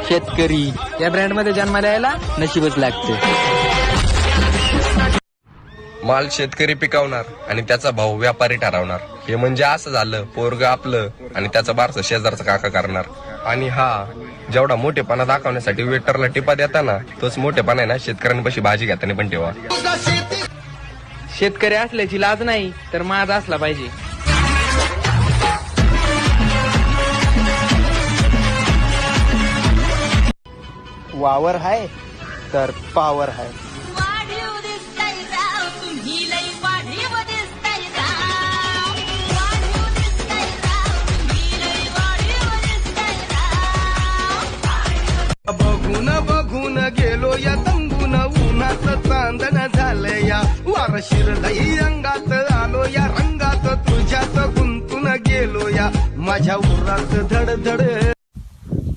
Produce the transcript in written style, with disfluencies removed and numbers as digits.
शेतकरी या ब्रँड मध्ये जन्माला यायला नशीबच लागते. माल शेतकरी पिकवणार आणि त्याचा भाव व्यापारी ठरवणार. हे म्हणजे असं झालं, पोरग आपलं आणि त्याचा बारसा शेजारचा काका करणार. आणि हा जेवढा मोठेपणा दाखवण्यासाठी वेटरला टिपा देताना, तोच मोठेपणा आहे ना शेतकऱ्यांपाशी भाजी घेताना पण ठेवा. शेतकरी असल्याची लाज नाही तर माज असला पाहिजे. वावर हाय तर पावर हाय. बघून गेलो या तंबून, उन्हात चांदण झालं या, वार शिरलई अंगात आलो या, रंगात तुझ्यात गुंतून गेलो या, माझ्या उरात धडधड